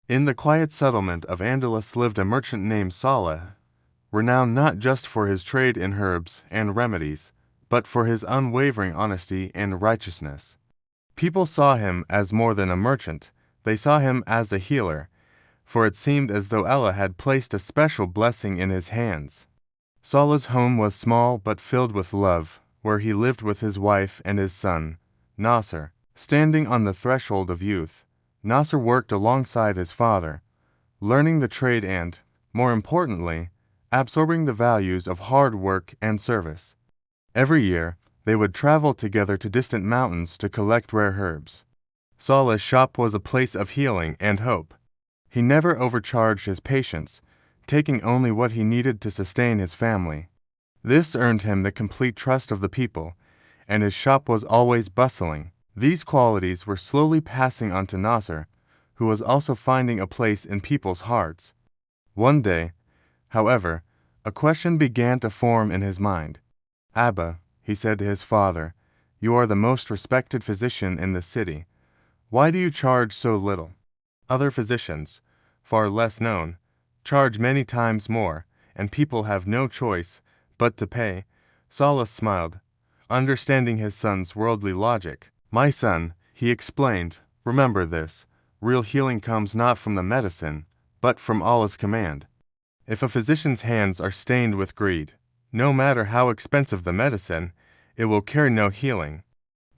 In the quiet settlement of Andalus lived a merchant named Saleh, renowned not just for his trade in herbs and remedies, but for his unwavering honesty and righteousness. People saw him as more than a merchant, they saw him as a healer, for it seemed as though Allah had placed a special blessing in his hands. Saleh's home was small but filled with love, where he lived with his wife and his son, Nasser. Standing on the threshold of youth, Nasser worked alongside his father, learning the trade and, more importantly, absorbing the values of hard work and service. Every year, they would travel together to distant mountains to collect rare herbs. Saleh's shop was a place of healing and hope. He never overcharged his patients, taking only what he needed to sustain his family. This earned him the complete trust of the people, and his shop was always bustling. These qualities were slowly passing on to Nasser, who was also finding a place in people's hearts. One day, however, a question began to form in his mind. "Abba," he said to his father, "you are the most respected physician in the city. Why do you charge so little? Other physicians, far less known, charge many times more, and people have no choice but to pay." Saleh smiled, understanding his son's worldly logic. "My son," he explained, "remember this. Real healing comes not from the medicine, but from Allah's command. If a physician's hands are stained with greed, no matter how expensive the medicine, it will carry no healing.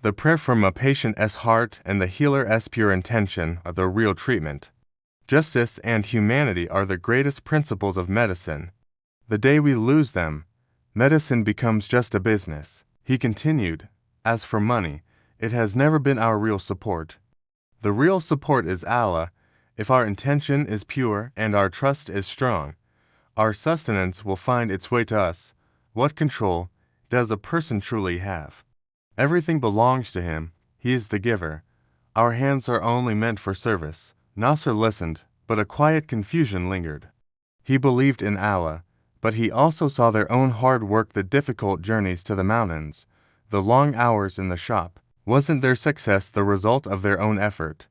The prayer from a patient's heart and the healer's pure intention are the real treatment. Justice and humanity are the greatest principles of medicine. The day we lose them, medicine becomes just a business." He continued, "As for money, it has never been our real support. The real support is Allah. If our intention is pure and our trust is strong, our sustenance will find its way to us. What control does a person truly have? Everything belongs to him. He is the giver. Our hands are only meant for service." Nasser listened, but a quiet confusion lingered. He believed in Allah, but he also saw their own hard work, the difficult journeys to the mountains, the long hours in the shop. Wasn't their success the result of their own effort?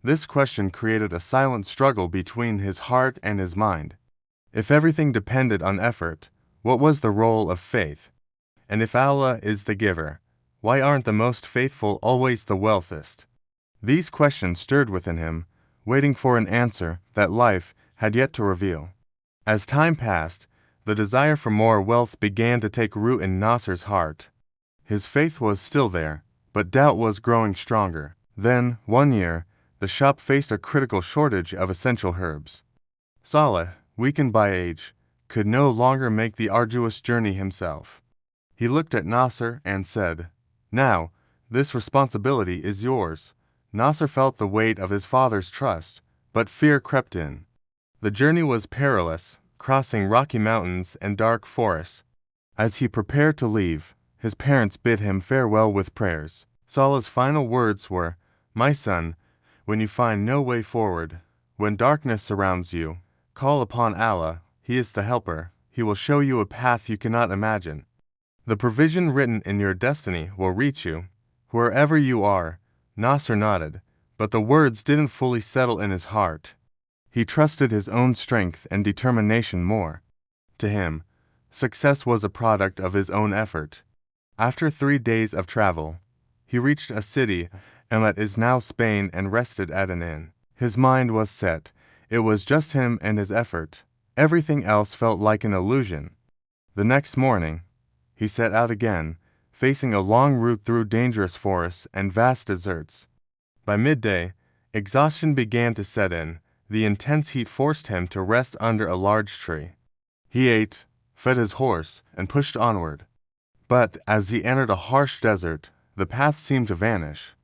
This question created a silent struggle between his heart and his mind. If everything depended on effort, what was the role of faith? And if Allah is the giver, why aren't the most faithful always the wealthiest? These questions stirred within him, waiting for an answer that life had yet to reveal. As time passed, the desire for more wealth began to take root in Nasser's heart. His faith was still there, but doubt was growing stronger. Then, one year, the shop faced a critical shortage of essential herbs. Saleh, weakened by age, could no longer make the arduous journey himself. He looked at Nasser and said, "Now, this responsibility is yours." Nasser felt the weight of his father's trust, but fear crept in. The journey was perilous, crossing rocky mountains and dark forests. As he prepared to leave, his parents bid him farewell with prayers. Saleh's final words were, "My son, when you find no way forward, when darkness surrounds you, call upon Allah. He is the helper. He will show you a path you cannot imagine. The provision written in your destiny will reach you, wherever you are." Nasser nodded, but the words didn't fully settle in his heart. He trusted his own strength and determination more. To him, success was a product of his own effort. After 3 days of travel, he reached a city in what is now Spain and rested at an inn. His mind was set. It was just him and his effort. Everything else felt like an illusion. The next morning, he set out again, facing a long route through dangerous forests and vast deserts. By midday, exhaustion began to set in. The intense heat forced him to rest under a large tree. He ate, fed his horse, and pushed onward. But as he entered a harsh desert, the path seemed to vanish.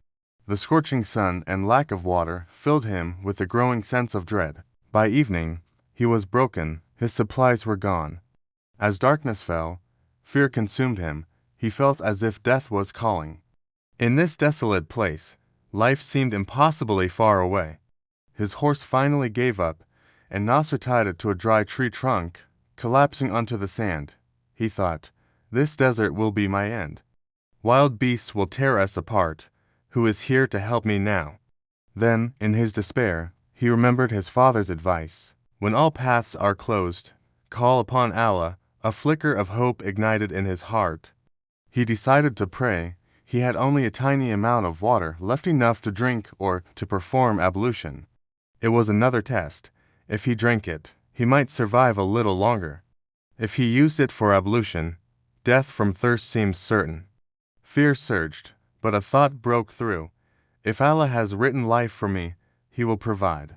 The scorching sun and lack of water filled him with a growing sense of dread. By evening, he was broken, his supplies were gone. As darkness fell, fear consumed him. He felt as if death was calling. In this desolate place, life seemed impossibly far away. His horse finally gave up, and Nasser tied it to a dry tree trunk, collapsing onto the sand. He thought, "This desert will be my end. Wild beasts will tear us apart. Who is here to help me now?" Then, in his despair, He remembered his father's advice. When all paths are closed, call upon Allah. A flicker of hope ignited in his heart. He decided to pray. He had only a tiny amount of water, left enough to drink or to perform ablution. It was another test. If he drank it, he might survive a little longer. If he used it for ablution, death from thirst seemed certain. Fear surged, but a thought broke through. If Allah has written life for me, He will provide.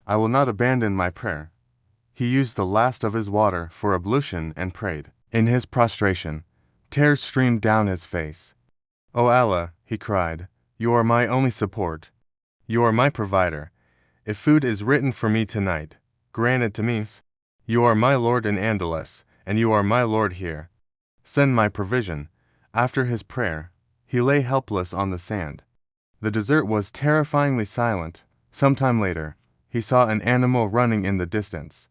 I will not abandon my prayer. He used the last of his water for ablution and prayed. In his prostration, tears streamed down his face. "O Allah," he cried, "You are my only support. You are my provider. If food is written for me tonight, grant it to me. You are my Lord in Andalus, and you are my Lord here. Send my provision." After his prayer, he lay helpless on the sand. The desert was terrifyingly silent. Sometime later, he saw an animal running in the distance.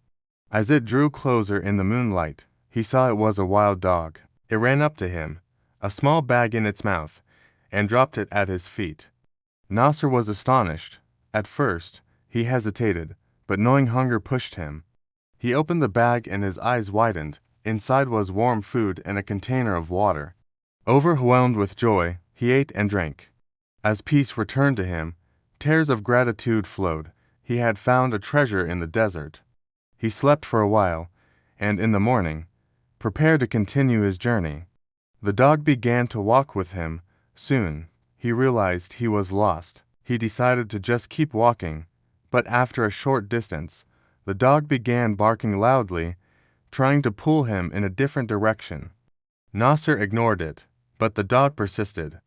As it drew closer in the moonlight, he saw it was a wild dog. It ran up to him, a small bag in its mouth, and dropped it at his feet. Nasser was astonished. At first, he hesitated, but knowing hunger pushed him. He opened the bag and his eyes widened. Inside was warm food and a container of water. Overwhelmed with joy, he ate and drank. As peace returned to him, tears of gratitude flowed. He had found a treasure in the desert. He slept for a while, and in the morning, prepared to continue his journey. The dog began to walk with him. Soon, he realized he was lost. He decided to just keep walking, but after a short distance, the dog began barking loudly, trying to pull him in a different direction. Nasser ignored it, but the dog persisted.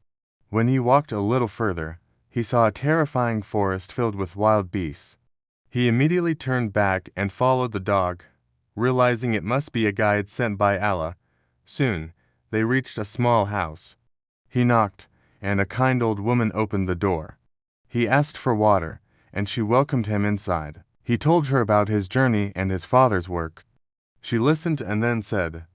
When he walked a little further, he saw a terrifying forest filled with wild beasts. He immediately turned back and followed the dog, realizing it must be a guide sent by Allah. Soon, they reached a small house. He knocked, and a kind old woman opened the door. He asked for water, and she welcomed him inside. He told her about his journey and his father's work. She listened and then said,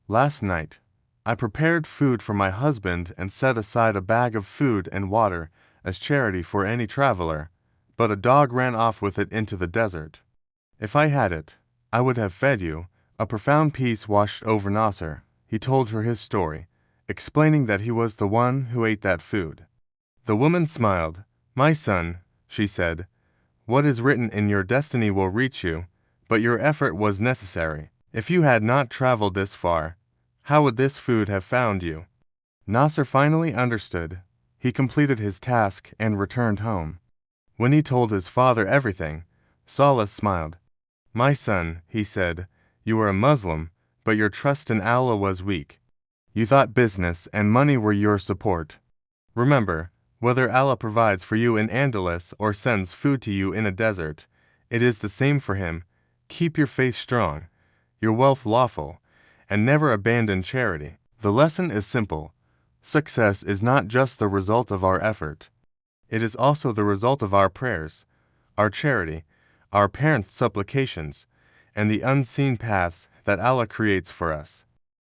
"Last night, I prepared food for my husband and set aside a bag of food and water as charity for any traveler, but a dog ran off with it into the desert. If I had it, I would have fed you." A profound peace washed over Nasser. He told her his story, explaining that he was the one who ate that food. The woman smiled. "My son," she said, "what is written in your destiny will reach you, but your effort was necessary. If you had not traveled this far, how would this food have found you?" Nasser finally understood. He completed his task and returned home. When he told his father everything, Saleh smiled. "My son," he said, "you were a Muslim, but your trust in Allah was weak. You thought business and money were your support. Remember, whether Allah provides for you in Andalus or sends food to you in a desert, it is the same for Him. Keep your faith strong, your wealth lawful, and never abandon charity." The lesson is simple. Success is not just the result of our effort. It is also the result of our prayers, our charity, our parents' supplications, and the unseen paths that Allah creates for us.